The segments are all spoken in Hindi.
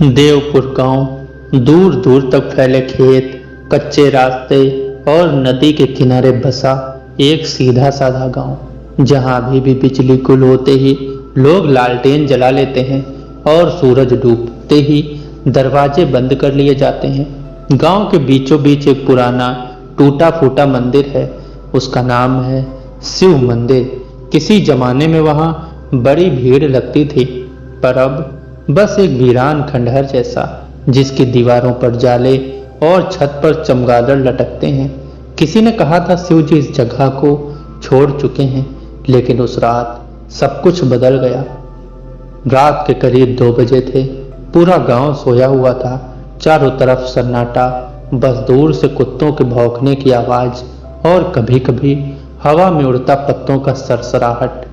देवपुर गांव दूर दूर तक फैले खेत, कच्चे रास्ते और नदी के किनारे बसा एक सीधा साधा गांव, जहां अभी भी बिजली गुल होते ही लोग लालटेन जला लेते हैं और सूरज डूबते ही दरवाजे बंद कर लिए जाते हैं। गांव के बीचों बीच एक पुराना टूटा फूटा मंदिर है। उसका नाम है शिव मंदिर। किसी जमाने में वहां बड़ी भीड़ लगती थी, पर अब बस एक वीरान खंडहर जैसा, जिसकी दीवारों पर जाले और छत पर चमगादड़ लटकते हैं। किसी ने कहा था शिव जी इस जगह को छोड़ चुके हैं, लेकिन उस रात सब कुछ बदल गया। रात के करीब 2 बजे थे। पूरा गांव सोया हुआ था। चारों तरफ सन्नाटा, बस दूर से कुत्तों के भौंकने की आवाज और कभी कभी हवा में उड़ता पत्तों का सरसराहट।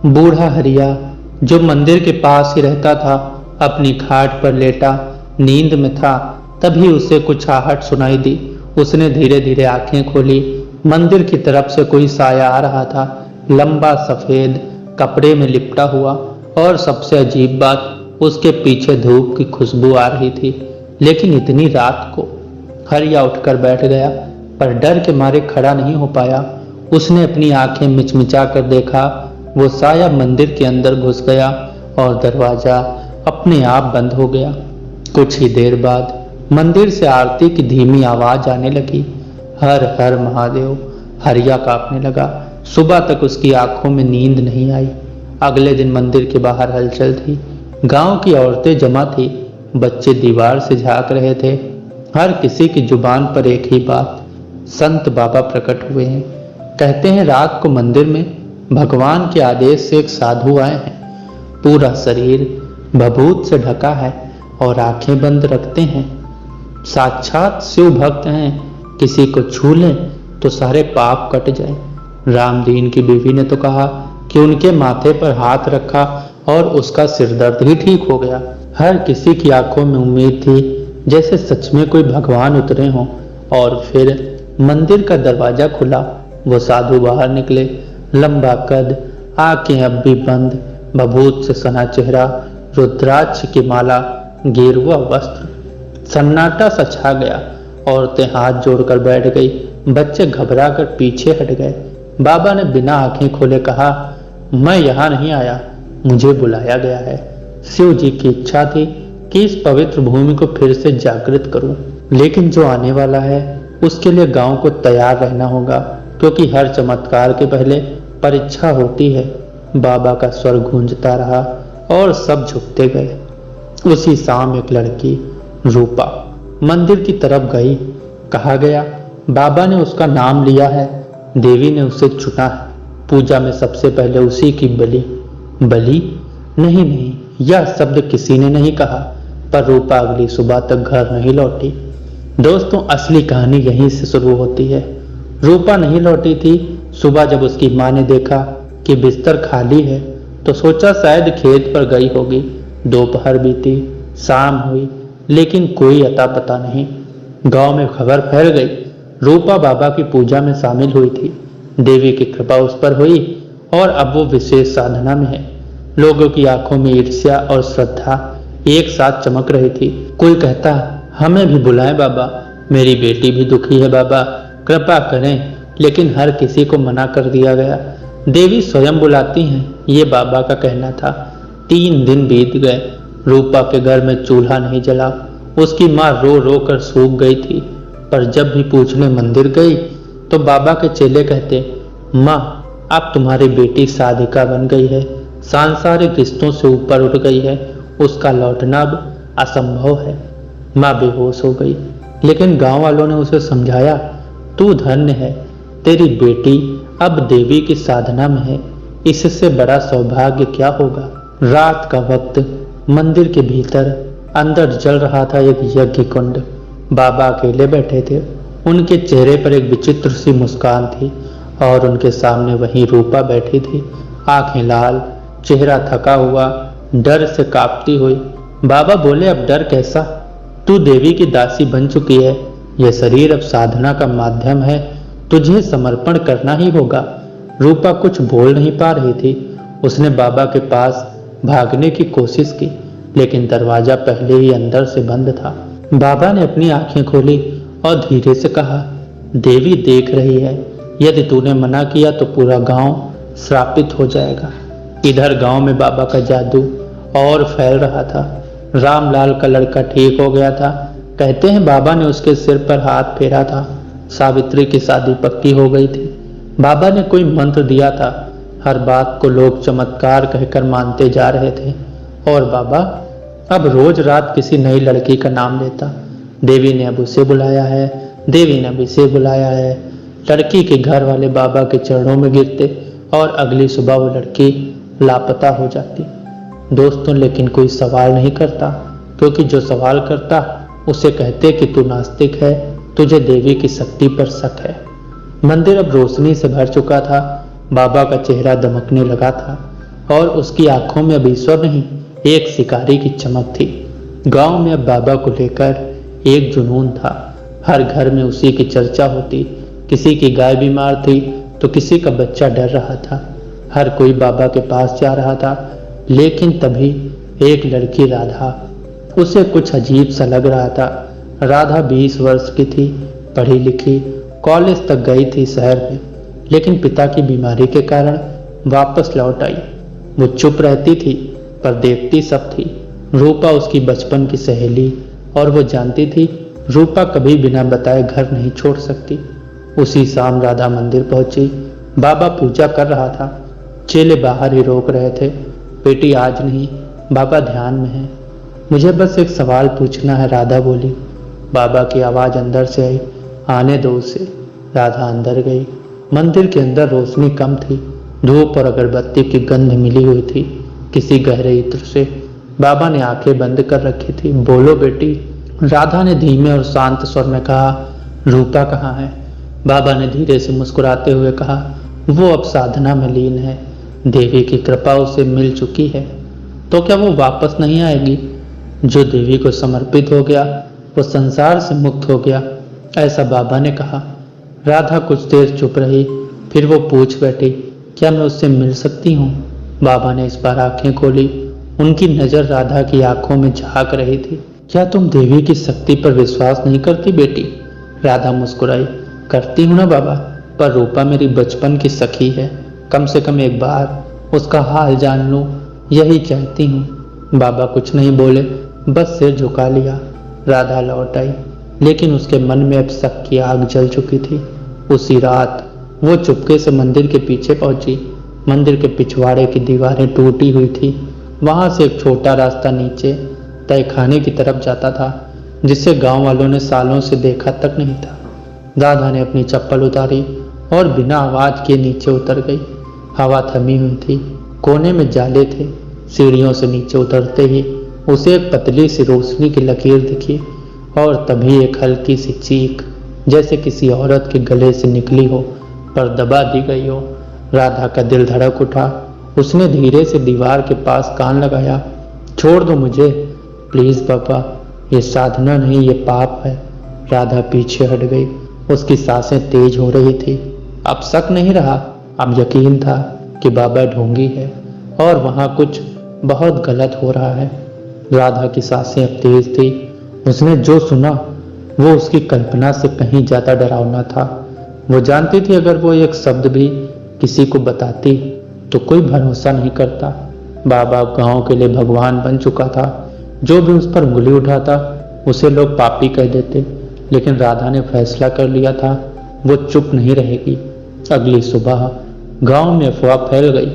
बूढ़ा हरिया, जो मंदिर के पास ही रहता था, अपनी खाट पर लेटा नींद में था। तभी उसे कुछ आहट सुनाई दी। उसने धीरे धीरे आंखें खोली। मंदिर की तरफ से कोई साया आ रहा था, लंबा, सफेद, कपड़े में लिपटा हुआ। और सबसे अजीब बात, उसके पीछे धूप की खुशबू आ रही थी। लेकिन इतनी रात को। हरिया उठकर बैठ गया, पर डर के मारे खड़ा नहीं हो पाया। उसने अपनी आंखें मिचमिचा कर देखा। वो साया मंदिर के अंदर घुस गया और दरवाजा अपने आप बंद हो गया। कुछ ही देर बाद मंदिर से आरती की धीमी आवाज आने लगी। हर हर महादेव। हरिया कांपने लगा। सुबह तक उसकी आंखों में नींद नहीं आई। अगले दिन मंदिर के बाहर हलचल थी। गांव की औरतें जमा थी, बच्चे दीवार से झांक रहे थे। हर किसी की जुबान पर एक ही बात, संत बाबा प्रकट हुए हैं। कहते हैं रात को मंदिर में भगवान के आदेश से एक साधु आए हैं। पूरा शरीर भभूत से ढका है और आंखें बंद रखते हैं। साक्षात शिव भक्त हैं। किसी को छू लें तो सारे पाप कट जाए। रामदीन की बीवी ने तो कहा कि उनके माथे पर हाथ रखा और उसका सिरदर्द ही ठीक हो गया। हर किसी की आंखों में उम्मीद थी, जैसे सच में कोई भगवान उतरे हों। और फिर मंदिर का दरवाजा खुला। वो साधु बाहर निकले। लंबा कद, आंखें अब भी बंद, भभूत से सना चेहरा, रुद्राक्ष की माला, गेरुआ वस्त्र। सन्नाटा सा छा गया। औरतें हाथ जोड़कर बैठ गई। बच्चे घबरा कर पीछे हट गए। बाबा ने बिना आंखें खोले कहा, मैं यहाँ नहीं आया, मुझे बुलाया गया है। शिव जी की इच्छा थी कि इस पवित्र भूमि को फिर से जागृत करूं। लेकिन जो आने वाला है उसके लिए गांव को तैयार रहना होगा, क्योंकि हर चमत्कार के पहले परीक्षा होती है। बाबा का स्वर गूंजता रहा और सब झुकते गए। उसी शाम एक लड़की, रूपा, मंदिर की तरफ गई। कहा गया बाबा ने उसका नाम लिया है, देवी ने उसे चुना है। पूजा में सबसे पहले उसी की बलि। बलि? नहीं नहीं, यह शब्द किसी ने नहीं कहा। पर रूपा अगली सुबह तक घर नहीं लौटी। दोस्तों, असली कहानी यहीं से शुरू होती है। रूपा नहीं लौटी थी। सुबह जब उसकी माँ ने देखा कि बिस्तर खाली है, तो सोचा शायद खेत पर गई होगी। दोपहर बीती, शाम हुई, लेकिन कोई अता पता नहीं। गांव में खबर फैल गई, रूपा बाबा की पूजा में शामिल हुई थी। देवी की कृपा उस पर हुई और अब वो विशेष साधना में है। लोगों की आंखों में ईर्ष्या और श्रद्धा एक साथ चमक रही थी। कोई कहता, हमें भी बुलाएं बाबा, मेरी बेटी भी दुखी है बाबा, कृपा करें। लेकिन हर किसी को मना कर दिया गया। देवी स्वयं बुलाती हैं, ये बाबा का कहना था। 3 दिन बीत गए। रूपा के घर में चूल्हा नहीं जला। उसकी माँ रो रो कर सूख गई थी। पर जब भी पूछने मंदिर गई तो बाबा के चेले कहते, माँ, अब तुम्हारी बेटी साधिका बन गई है, सांसारिक रिश्तों से ऊपर उठ गई है, उसका लौटना अब असंभव है। माँ बेहोश हो गई। लेकिन गांव वालों ने उसे समझाया, तू धन्य है, तेरी बेटी अब देवी की साधना में है, इससे बड़ा सौभाग्य क्या होगा। रात का वक्त, मंदिर के भीतर अंदर जल रहा था एक यज्ञ कुंड। बाबा अकेले बैठे थे। उनके चेहरे पर एक विचित्र सी मुस्कान थी और उनके सामने वहीं रूपा बैठी थी, आंखें लाल, चेहरा थका हुआ, डर से कांपती हुई। बाबा बोले, अब डर कैसा, तू देवी की दासी बन चुकी है। यह शरीर अब साधना का माध्यम है, तुझे समर्पण करना ही होगा। रूपा कुछ बोल नहीं पा रही थी। उसने बाबा के पास भागने की कोशिश की, लेकिन दरवाजा पहले ही अंदर से बंद था। बाबा ने अपनी आंखें खोली और धीरे से कहा, देवी देख रही है, यदि तूने मना किया तो पूरा गांव श्रापित हो जाएगा। इधर गांव में बाबा का जादू और फैल रहा था। रामलाल का लड़का ठीक हो गया था। कहते हैं बाबा ने उसके सिर पर हाथ फेरा था। सावित्री की शादी पक्की हो गई थी। बाबा ने कोई मंत्र दिया था। हर बात को लोग चमत्कार कहकर मानते जा रहे थे और बाबा अब रोज रात किसी नई लड़की का नाम लेता। देवी ने अब उसे बुलाया है, देवी ने अब इसे बुलाया है। लड़की के घर वाले बाबा के चरणों में गिरते और अगली सुबह वो लड़की लापता हो जाती। दोस्तों, लेकिन कोई सवाल नहीं करता, क्योंकि जो सवाल करता उसे कहते कि तू नास्तिक है, तुझे देवी की शक्ति पर शक है। मंदिर अब रोशनी से भर चुका था। बाबा का चेहरा दमकने लगा था और उसकी आंखों में अब ईश्वर नहीं, एक शिकारी की चमक थी। गांव में अब बाबा को लेकर एक जुनून था। हर घर में उसी की चर्चा होती। किसी की गाय बीमार थी तो किसी का बच्चा डर रहा था। हर कोई बाबा के पास जा रहा था। लेकिन तभी एक लड़की राधा, उसे कुछ अजीब सा लग रहा था। राधा 20 वर्ष की थी, पढ़ी लिखी, कॉलेज तक गई थी शहर में, लेकिन पिता की बीमारी के कारण वापस लौट आई। वो चुप रहती थी पर देखती सब थी। रूपा उसकी बचपन की सहेली और वो जानती थी रूपा कभी बिना बताए घर नहीं छोड़ सकती। उसी शाम राधा मंदिर पहुंची। बाबा पूजा कर रहा था। चेले बाहर ही रोक रहे थे। बेटी आज नहीं, बाबा ध्यान में है। मुझे बस एक सवाल पूछना है, राधा बोली। बाबा की आवाज़ अंदर से आई, आने दो उसे। राधा अंदर गई। मंदिर के अंदर रोशनी कम थी। धूप और अगरबत्ती की गंध मिली हुई थी किसी गहरे इत्र से। बाबा ने आंखें बंद कर रखी थी। बोलो बेटी। राधा ने धीमे और शांत स्वर में कहा, रूपा कहाँ है? बाबा ने धीरे से मुस्कुराते हुए कहा, वो अब साधना में लीन है। देवी की कृपा उसे मिल चुकी है। तो क्या वो वापस नहीं आएगी? जो देवी को समर्पित हो गया वो संसार से मुक्त हो गया, ऐसा बाबा ने कहा। राधा कुछ देर चुप रही, फिर वो पूछ बैठी, क्या मैं उससे मिल सकती हूँ? बाबा ने इस बार आंखें खोली। उनकी नजर राधा की आंखों में झांक रही थी। क्या तुम देवी की शक्ति पर विश्वास नहीं करती बेटी? राधा मुस्कुराई। करती हूँ ना बाबा, पर रूपा मेरी बचपन की सखी है। कम से कम एक बार उसका हाल जान लूं, यही चाहती हूँ। बाबा कुछ नहीं बोले, बस सिर झुका लिया। राधा लौट आई, लेकिन उसके मन में अब शक की आग जल चुकी थी। उसी रात वो चुपके से मंदिर के पीछे पहुंची। मंदिर के पिछवाड़े की दीवारें टूटी हुई थी। वहां से एक छोटा रास्ता नीचे तहखाने की तरफ जाता था, जिसे गांव वालों ने सालों से देखा तक नहीं था। राधा ने अपनी चप्पल उतारी और बिना आवाज किए नीचे उतर गई। हवा थमी हुई थी। कोने में जाले थे। सीढ़ियों से नीचे उतरते ही उसे एक पतली सी रोशनी की लकीर दिखी और तभी एक हल्की सी चीख, जैसे किसी औरत के गले से निकली हो पर दबा दी गई हो। राधा का दिल धड़क उठा। उसने धीरे से दीवार के पास कान लगाया। छोड़ दो मुझे प्लीज पापा, ये साधना नहीं, ये पाप है। राधा पीछे हट गई। उसकी सांसें तेज हो रही थी। अब शक नहीं रहा, अब यकीन था कि बाबा ढोंगी है और वहां कुछ बहुत गलत हो रहा है। राधा की सांसें अब तेज थी। उसने जो सुना वो उसकी कल्पना से कहीं ज्यादा डरावना था। वो जानती थी अगर वो एक शब्द भी किसी को बताती तो कोई भरोसा नहीं करता। बाबा गांव के लिए भगवान बन चुका था। जो भी उस पर उंगली उठाता उसे लोग पापी कह देते, लेकिन राधा ने फैसला कर लिया था वो चुप नहीं रहेगी। अगली सुबह गांव में अफवाह फैल गई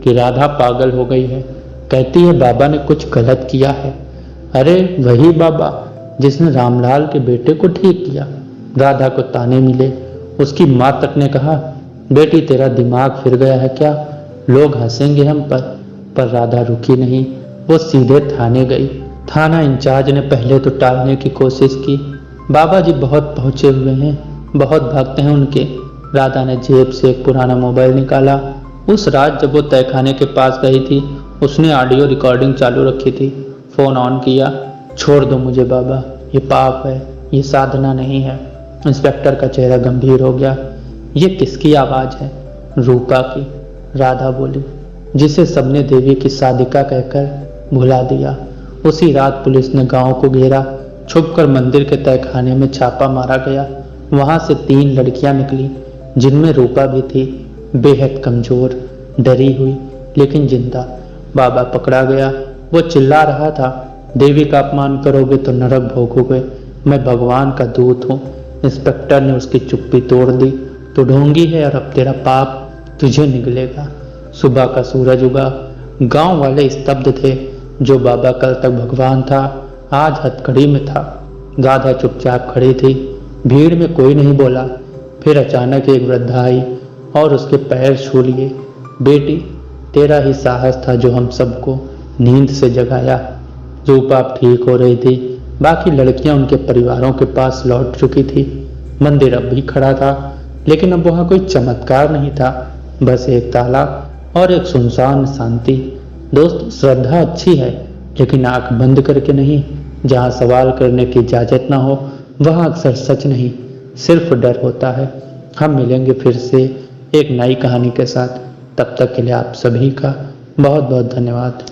कि राधा पागल हो गई है। कहती है बाबा ने कुछ गलत किया है। अरे वही बाबा जिसने रामलाल के बेटे को ठीक किया। राधा को ताने मिले। उसकी माँ तक ने कहा, बेटी तेरा दिमाग फिर गया है क्या? लोग हंसेंगे हम पर राधा रुकी नहीं। वो सीधे थाने गई। थाना इंचार्ज ने पहले तो टालने की कोशिश की। बाबा जी बहुत पहुंचे हुए हैं, बहुत भक्त हैं उनके। राधा ने जेब से एक पुराना मोबाइल निकाला। उस रात जब वो तहखाने के पास गई थी उसने ऑडियो रिकॉर्डिंग चालू रखी थी। फोन ऑन किया। छोड़ दो मुझे बाबा, ये पाप है, ये साधना नहीं है। इंस्पेक्टर का चेहरा गंभीर हो गया। ये किसकी आवाज है? रूपा की, राधा बोली, जिसे सबने देवी की साधिका कहकर भुला दिया। उसी रात पुलिस ने गांव को घेरा। छुपकर मंदिर के तहखाने में छापा मारा गया। वहां से 3 लड़कियां निकली, जिनमें रूपा भी थी, बेहद कमजोर, डरी हुई लेकिन जिंदा। बाबा पकड़ा गया। वो चिल्ला रहा था, देवी का अपमान करोगे तो नरक भोगोगे, मैं भगवान का दूत हूँ। इंस्पेक्टर ने उसकी चुप्पी तोड़ दी, तो ढोंगी है और अब तेरा पाप तुझे निगलेगा। सुबह का सूरज उगा। गांव वाले स्तब्ध थे। जो बाबा कल तक भगवान था, आज हथकड़ी में था। गाधा चुपचाप खड़ी थी। भीड़ में कोई नहीं बोला। फिर अचानक एक वृद्धा आई और उसके पैर छू लिए। बेटी, तेरा ही साहस था जो हम सबको नींद से जगाया। रूपा अब ठीक हो रही थी। बाकी लड़कियां उनके परिवारों के पास लौट चुकी थी। मंदिर अब भी खड़ा था, लेकिन अब वहां कोई चमत्कार नहीं था, बस एक ताला और एक सुनसान शांति। दोस्त, श्रद्धा अच्छी है, लेकिन आंख बंद करके नहीं। जहां सवाल करने की इजाजत ना हो, वहां अक्सर सच नहीं, सिर्फ डर होता है। हम मिलेंगे फिर से एक नई कहानी के साथ। तब तक के लिए आप सभी का बहुत बहुत धन्यवाद।